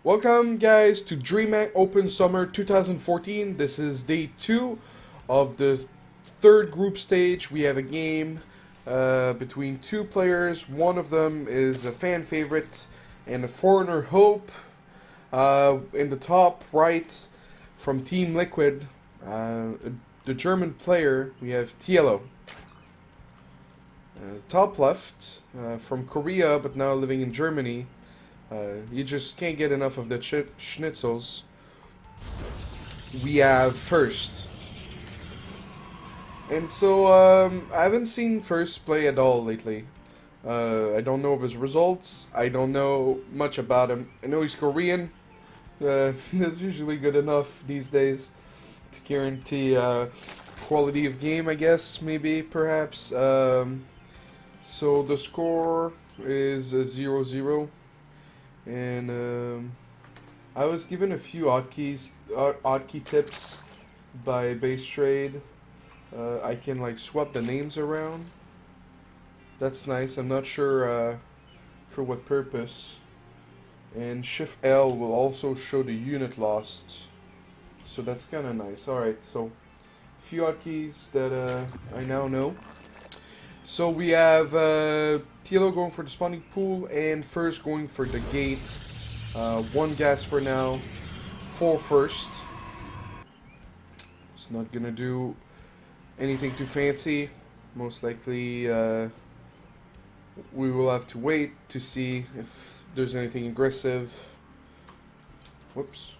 Welcome guys to DHOpen Summer 2014. This is day 2 of the third group stage. We have a game between two players. One of them is a fan favorite and a foreigner hope. In the top right from Team Liquid, the German player, we have TLO. Top left from Korea but now living in Germany. You just can't get enough of the schnitzels. We have First. And so, I haven't seen First play at all lately. I don't know of his results. I don't know much about him. I know he's Korean. That's usually good enough these days to guarantee quality of game, I guess, maybe, perhaps. So the score is 0-0. And I was given a few hotkey tips by Base Trade. I can like swap the names around. That's nice. I'm not sure for what purpose. And Shift L will also show the unit lost. So that's kind of nice. Alright, so a few hotkeys that I now know. So we have TLO going for the spawning pool and First going for the gate. One gas for now for First. It's not gonna do anything too fancy. Most likely we will have to wait to see if there's anything aggressive. Whoops.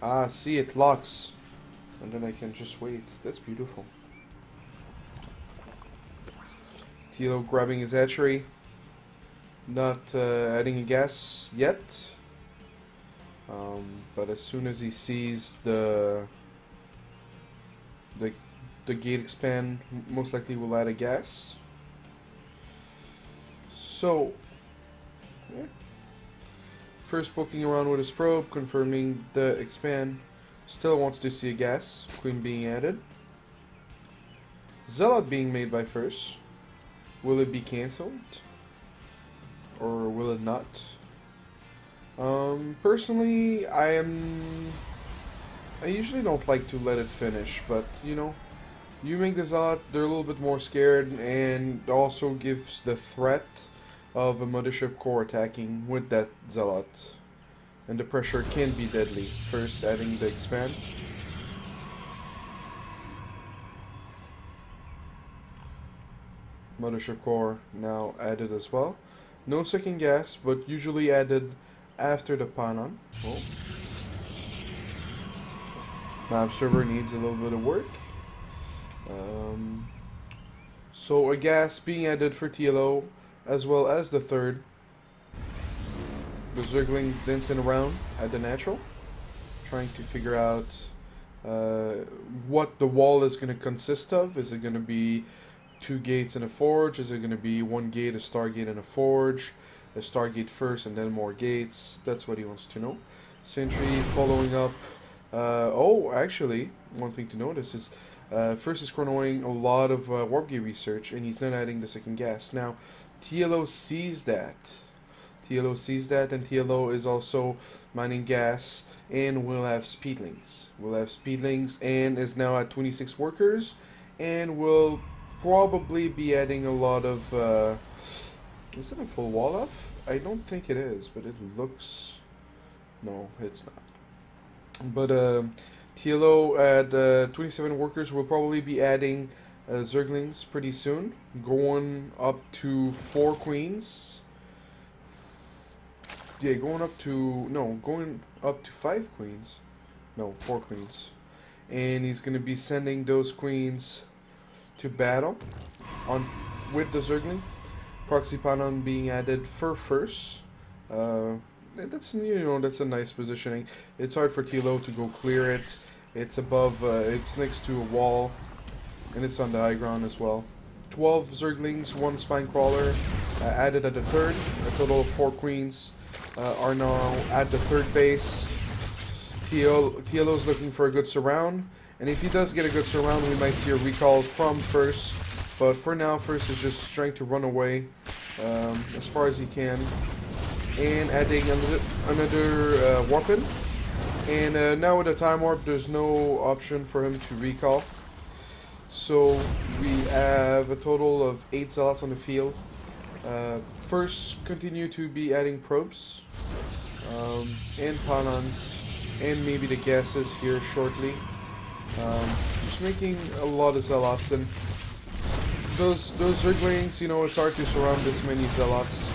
Ah, see, it locks. And then I can just wait. That's beautiful. TLO grabbing his hatchery, not adding a gas yet, but as soon as he sees the gate expand, most likely will add a gas. So, yeah. First poking around with his probe, confirming the expand. Still wants to see a gas. Queen being added. Zealot being made by First. Will it be cancelled? Or will it not? Personally, I usually don't like to let it finish, but you know, you make the Zealot, they're a little bit more scared, and also gives the threat of a Mothership Core attacking with that Zealot. And the pressure can be deadly. First adding the expand. Mothership Core now added as well. No second gas, but usually added after the Panon. Oh. Map server needs a little bit of work. So a gas being added for TLO, as well as the third. The Zergling dancing around at the natural, trying to figure out what the wall is going to consist of. Is it going to be 2 gates and a forge? Is it going to be 1 gate, a Stargate, and a forge? A Stargate first and then more gates? That's what he wants to know. Sentry following up. Oh, actually, one thing to notice is First is chronoing a lot of warp gate research, and he's not adding the second gas. Now, TLO sees that. TLO sees that, and TLO is also mining gas, and will have speedlings. Will have speedlings, and is now at 26 workers, and will probably be adding a lot of is it a full wall off? I don't think it is, but it looks, no, it's not. But TLO at 27 workers will probably be adding Zerglings pretty soon, going up to 4 queens. Yeah, going up to 5 queens. No, 4 queens. And he's gonna be sending those queens to battle on with the Zergling. Proxy Panon being added for First. That's, you know, that's a nice positioning. It's hard for TLO to go clear it. It's above, it's next to a wall, and it's on the high ground as well. 12 Zerglings, 1 Spine Crawler added at the third. A total of 4 queens are now at the third base. TLO's looking for a good surround. And if he does get a good surround, we might see a recall from First. But for now, First is just trying to run away as far as he can. and adding another weapon. And now with the time warp, there's no option for him to recall. So we have a total of 8 zealots on the field. First, continue to be adding probes and pylons, and maybe the gases here shortly. Just making a lot of zealots, and those Zerglings, you know, it's hard to surround this many zealots.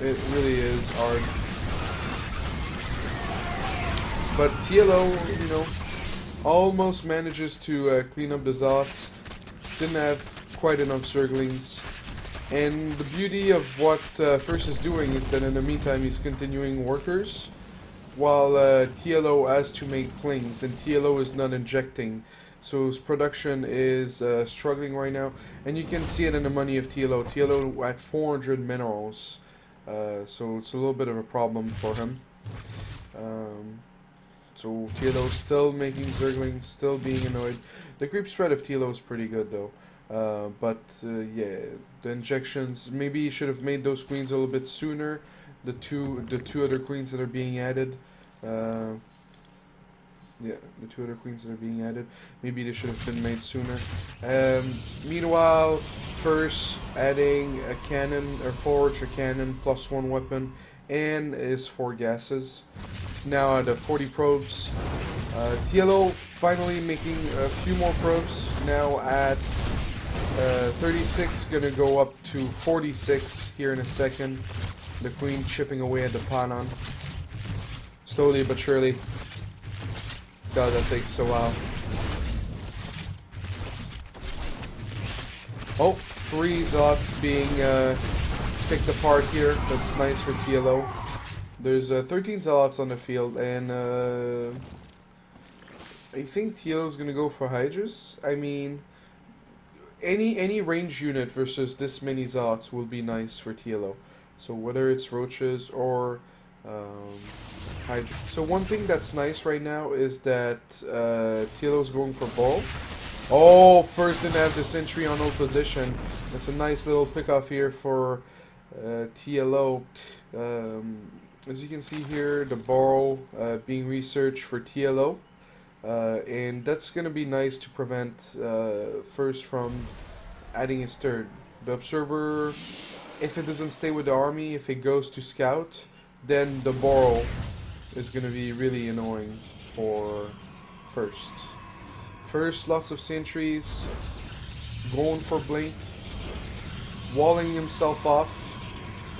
It really is hard. But TLO, you know, almost manages to clean up the zealots. Didn't have quite enough Zerglings. And the beauty of what First is doing is that in the meantime he's continuing workers, while TLO has to make plings, and TLO is not injecting. So his production is struggling right now, and you can see it in the money of TLO. TLO at 400 minerals, so it's a little bit of a problem for him. So TLO still making Zerglings, still being annoyed. The creep spread of TLO is pretty good though. Yeah, the injections, maybe he should have made those queens a little bit sooner. The two other queens that are being added. Yeah, the 2 other queens that are being added. Maybe they should have been made sooner. Meanwhile, First adding a cannon, or forge a cannon, +1 weapon, and his 4 gases. Now at 40 probes. TLO finally making a few more probes. Now at 36, gonna go up to 46 here in a second. The queen chipping away at the pylon. Slowly but surely. God, that takes a while. Oh, 3 zealots being picked apart here. That's nice for TLO. There's 13 zealots on the field, and I think TLO is gonna go for Hydras. I mean, any range unit versus this many zealots will be nice for TLO. So whether it's roaches or Hydra. So one thing that's nice right now is that TLO's going for ball. Oh, First didn't have the sentry on hold position. That's a nice little pick-off here for TLO. As you can see here, the ball being researched for TLO. And that's going to be nice to prevent First from adding his third. The observer, if it doesn't stay with the army, if it goes to scout, then the borrow is going to be really annoying for First. First, lots of sentries, going for blink, walling himself off,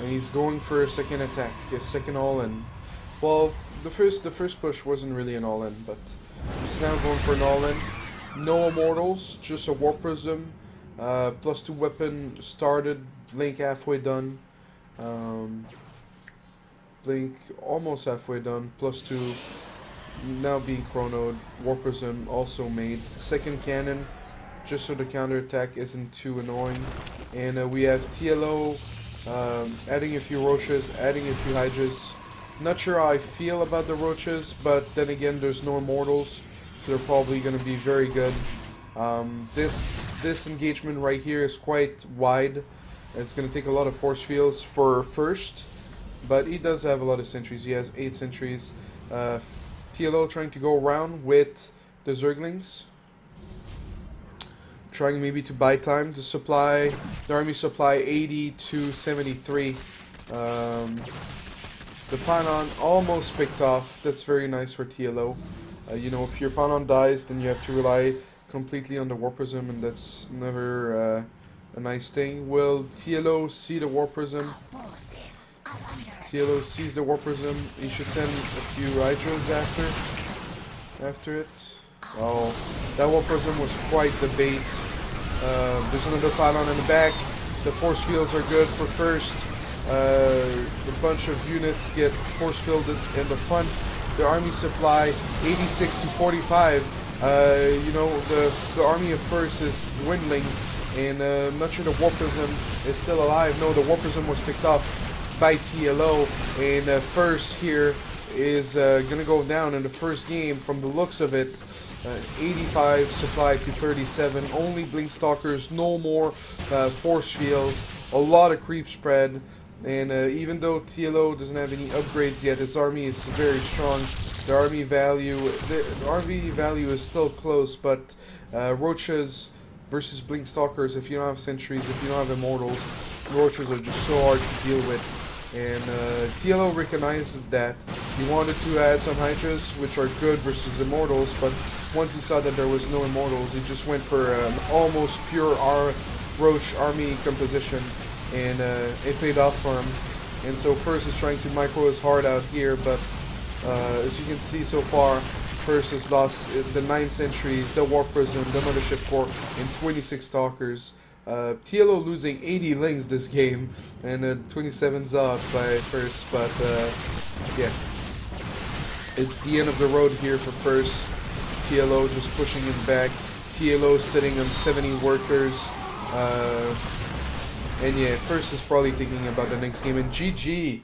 and he's going for a second attack, a second all-in. Well, the first push wasn't really an all-in, but he's now going for an all-in. No immortals, just a warp prism, +2 weapon started, blink halfway done. Blink almost halfway done, +2 now being chronoed. Warp prism also made. Second cannon, just so the counterattack isn't too annoying. And we have TLO adding a few roaches, adding a few hydras. Not sure how I feel about the roaches, but then again there's no immortals, so they're probably going to be very good. This engagement right here is quite wide. It's going to take a lot of force fields for First, but he does have a lot of sentries. He has 8 sentries. TLO trying to go around with the Zerglings, trying maybe to buy time to supply the army supply 80 to 73. The pylon almost picked off. That's very nice for TLO. You know, if your pylon dies, then you have to rely completely on the warp prism, and that's never a nice thing. Will TLO see the warp prism? TLO sees the warp prism. He should send a few hydras after it. Oh, that warp prism was quite the bait. There's another pylon in the back. The force fields are good for First. A bunch of units get force fielded in the front. The army supply 86 to 45. You know, the army of First is dwindling, and I'm not sure the warp prism is still alive. No, the warp prism was picked up by TLO, and First here is gonna go down in the first game. From the looks of it, 85 supply to 37. Only blink stalkers, no more force fields. A lot of creep spread. And even though TLO doesn't have any upgrades yet, his army is very strong. The army value, is still close, but Roaches versus Blink Stalkers, if you don't have sentries, if you don't have immortals, Roaches are just so hard to deal with. And TLO recognized that. He wanted to add some Hydras, which are good versus immortals, but once he saw that there was no immortals, he just went for an almost pure Roach army composition, and it paid off for him. And so first is trying to micro his heart out here, but as you can see so far, first has lost the 9 sentries, the Warp Prism, the Mothership Core, and 26 Stalkers. TLO losing 80 lings this game, and 27 Zods by first, but yeah. It's the end of the road here for first. TLO just pushing him back. TLO sitting on 70 workers. And yeah, first is probably thinking about the next game. And GG!